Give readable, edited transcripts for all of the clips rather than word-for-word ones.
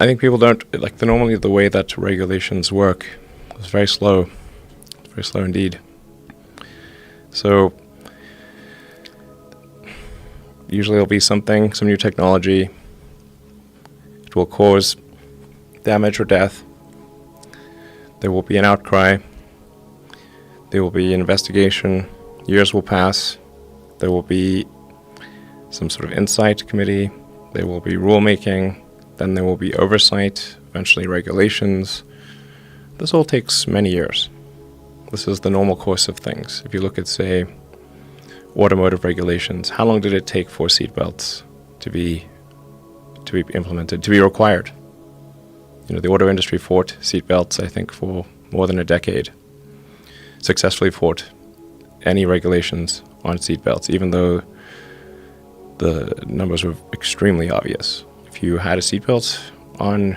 I think people don't, normally the way that regulations work is very slow. It's very slow indeed. So usually there'll be some new technology. It will cause damage or death. There will be an outcry. There will be an investigation. Years will pass. There will be some sort of insight committee. There will be rulemaking. Then there will be oversight, eventually regulations. This all takes many years. This is the normal course of things. If you look at, say, automotive regulations, how long did it take for seatbelts to be implemented, to be required? The auto industry fought seatbelts, I think, for more than a decade. Successfully fought any regulations on seatbelts, even though the numbers were extremely obvious. If you had a seatbelt on,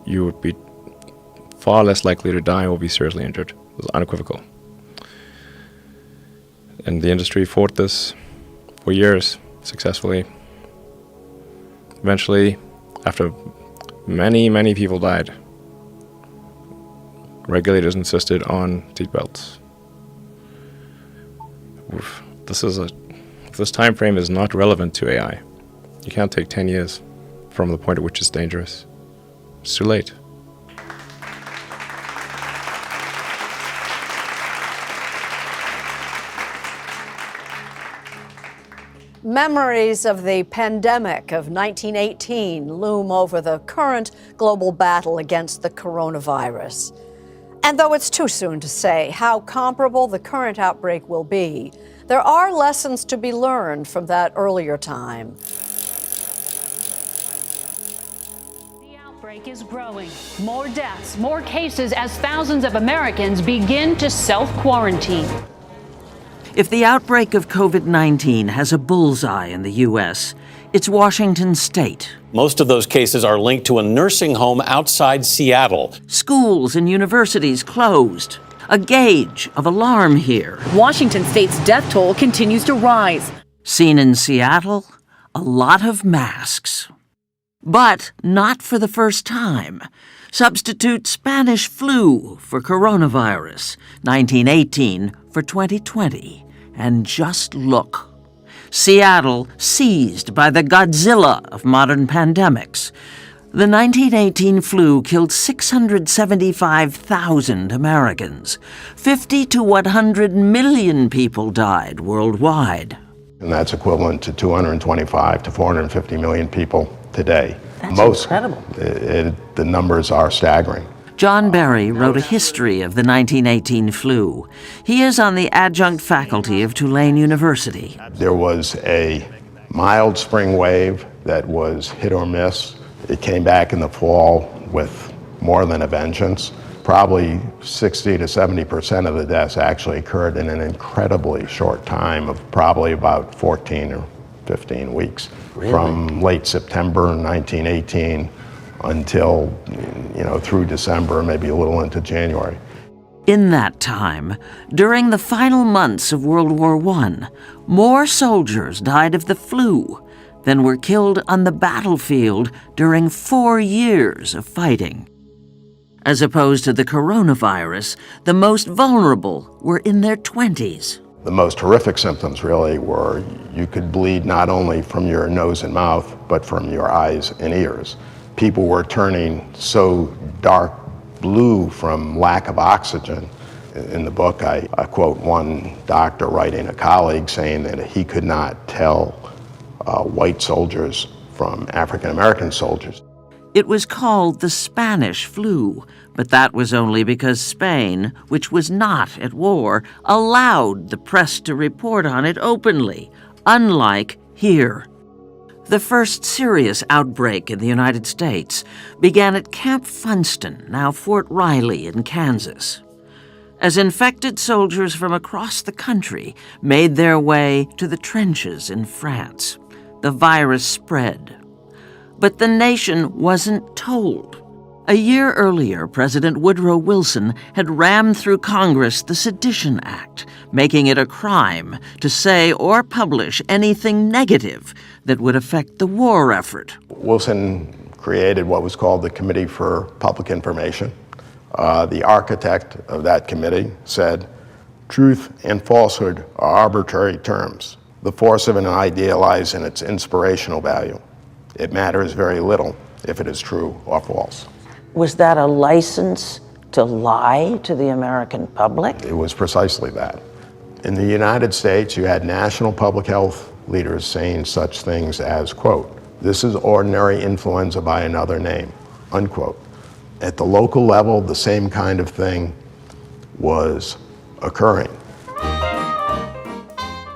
you would be far less likely to die or be seriously injured. It was unequivocal. And the industry fought this for years, successfully. Eventually, after many, many people died, regulators insisted on seatbelts. This time frame is not relevant to AI. You can't take 10 years from the point at which it's dangerous. It's too late. Memories of the pandemic of 1918 loom over the current global battle against the coronavirus. And though it's too soon to say how comparable the current outbreak will be, there are lessons to be learned from that earlier time. The outbreak is growing. More deaths, more cases as thousands of Americans begin to self-quarantine. If the outbreak of COVID-19 has a bullseye in the U.S., it's Washington State. Most of those cases are linked to a nursing home outside Seattle. Schools and universities closed. A gauge of alarm here. Washington State's death toll continues to rise. Seen in Seattle, a lot of masks. But not for the first time. Substitute Spanish flu for coronavirus, 1918 for 2020. And just look. Seattle seized by the Godzilla of modern pandemics. The 1918 flu killed 675,000 Americans. 50 to 100 million people died worldwide. And that's equivalent to 225 to 450 million people today. That's incredible. The numbers are staggering. John Barry wrote a history of the 1918 flu. He is on the adjunct faculty of Tulane University. There was a mild spring wave that was hit or miss. It came back in the fall with more than a vengeance. Probably 60 to 70% of the deaths actually occurred in an incredibly short time of probably about 14 or 15 weeks. Really? From late September 1918 until, through December, maybe a little into January. In that time, during the final months of World War I, more soldiers died of the flu than were killed on the battlefield during 4 years of fighting. As opposed to the coronavirus, the most vulnerable were in their 20s. The most horrific symptoms really were you could bleed not only from your nose and mouth, but from your eyes and ears. People were turning so dark blue from lack of oxygen. In the book, I quote one doctor writing a colleague saying that he could not tell white soldiers from African American soldiers. It was called the Spanish flu, but that was only because Spain, which was not at war, allowed the press to report on it openly, unlike here. The first serious outbreak in the United States began at Camp Funston, now Fort Riley in Kansas. As infected soldiers from across the country made their way to the trenches in France, the virus spread. But the nation wasn't told. A year earlier, President Woodrow Wilson had rammed through Congress the Sedition Act, making it a crime to say or publish anything negative that would affect the war effort. Wilson created what was called the Committee for Public Information. The architect of that committee said, "Truth and falsehood are arbitrary terms. The force of an idea lies in its inspirational value. It matters very little if it is true or false." Was that a license to lie to the American public? It was precisely that. In the United States, you had national public health leaders saying such things as, quote, "This is ordinary influenza by another name," unquote. At the local level, the same kind of thing was occurring.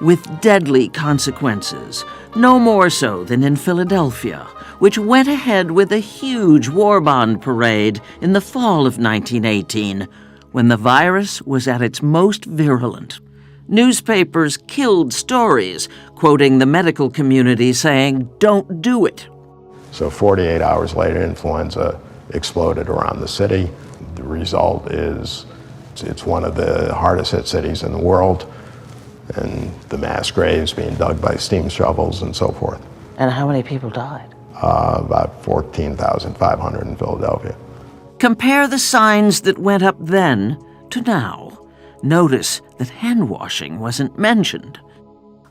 With deadly consequences, no more so than in Philadelphia, which went ahead with a huge war bond parade in the fall of 1918, when the virus was at its most virulent. Newspapers killed stories, quoting the medical community saying, "Don't do it." So 48 hours later, influenza exploded around the city. The result is it's one of the hardest hit cities in the world, and the mass graves being dug by steam shovels and so forth. And how many people died? About 14,500 in Philadelphia. Compare the signs that went up then to now. Notice that hand washing wasn't mentioned.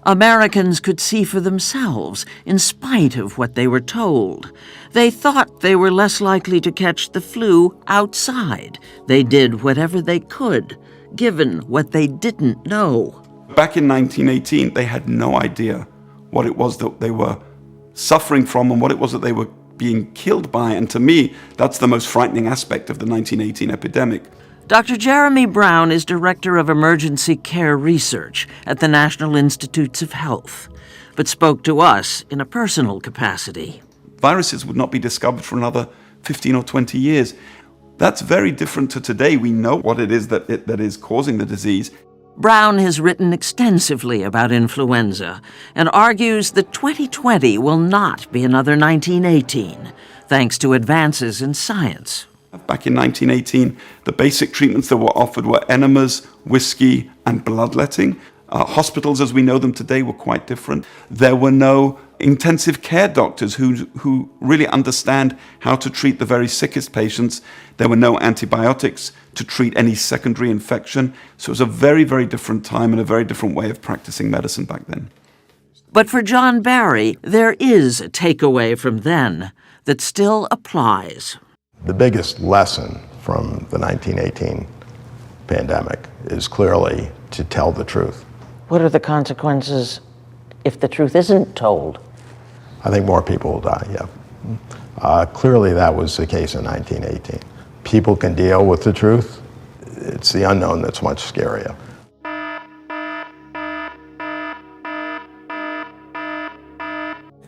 Americans could see for themselves, in spite of what they were told. They thought they were less likely to catch the flu outside. They did whatever they could, given what they didn't know. Back in 1918, they had no idea what it was that they were suffering from and what it was that they were being killed by. And to me, that's the most frightening aspect of the 1918 epidemic. Dr. Jeremy Brown is Director of Emergency Care Research at the National Institutes of Health, but spoke to us in a personal capacity. Viruses would not be discovered for another 15 or 20 years. That's very different to today. We know what it is that is causing the disease. Brown has written extensively about influenza and argues that 2020 will not be another 1918, thanks to advances in science. Back in 1918, the basic treatments that were offered were enemas, whiskey, and bloodletting. Hospitals as we know them today were quite different. There were no intensive care doctors who really understand how to treat the very sickest patients. There were no antibiotics to treat any secondary infection. So it was a very, very different time and a very different way of practicing medicine back then. But for John Barry, there is a takeaway from then that still applies. The biggest lesson from the 1918 pandemic is clearly to tell the truth. What are the consequences if the truth isn't told? I think more people will die, yeah. Clearly that was the case in 1918. People can deal with the truth. It's the unknown that's much scarier.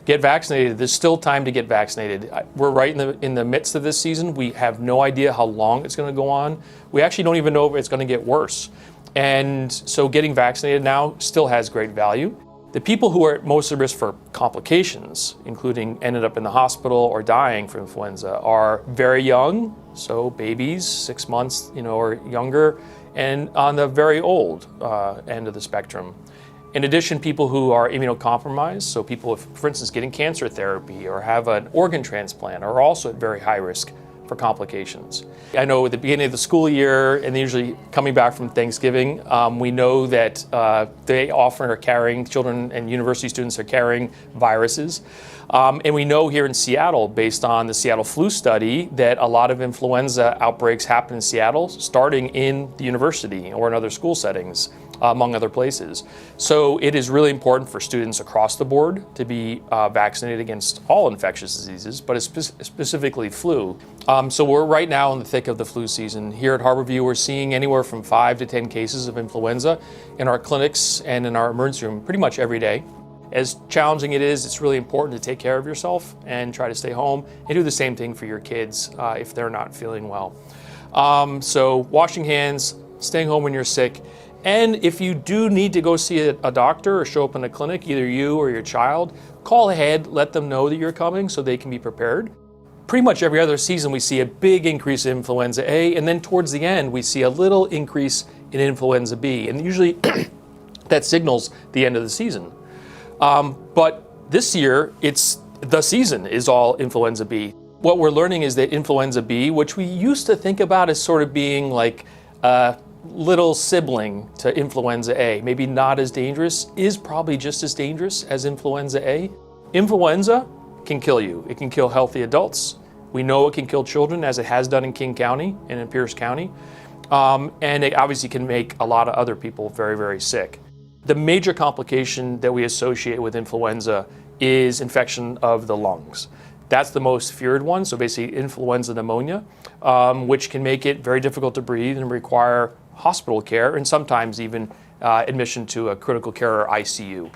Get vaccinated. There's still time to get vaccinated. We're right in the midst of this season. We have no idea how long it's going to go on. We actually don't even know if it's going to get worse. And so getting vaccinated now still has great value. The people who are at most at risk for complications, including ended up in the hospital or dying from influenza, are very young, so babies, 6 months, or younger, and on the very old end of the spectrum. In addition, people who are immunocompromised, so people, for instance, getting cancer therapy or have an organ transplant, are also at very high risk for complications. I know at the beginning of the school year, and usually coming back from Thanksgiving, we know that they often are carrying, children and university students are carrying viruses. And we know here in Seattle, based on the Seattle flu study, that a lot of influenza outbreaks happen in Seattle, starting in the university or in other school settings, among other places. So it is really important for students across the board to be vaccinated against all infectious diseases, but specifically flu. So we're right now in the thick of the flu season. Here at Harborview, we're seeing anywhere from 5 to 10 cases of influenza in our clinics and in our emergency room pretty much every day. As challenging it is, it's really important to take care of yourself and try to stay home and do the same thing for your kids if they're not feeling well. So washing hands, staying home when you're sick, and if you do need to go see a doctor or show up in a clinic, either you or your child, call ahead, let them know that you're coming so they can be prepared. Pretty much every other season we see a big increase in influenza A, and then towards the end we see a little increase in influenza B, and usually that signals the end of the season. But this year, the season is all influenza B. What we're learning is that influenza B, which we used to think about as sort of being like a little sibling to influenza A, maybe not as dangerous, is probably just as dangerous as influenza A. Influenza can kill you. It can kill healthy adults. We know it can kill children, as it has done in King County and in Pierce County. And it obviously can make a lot of other people very, very sick. The major complication that we associate with influenza is infection of the lungs. That's the most feared one, so basically influenza pneumonia, which can make it very difficult to breathe and require hospital care and sometimes even admission to a critical care or ICU.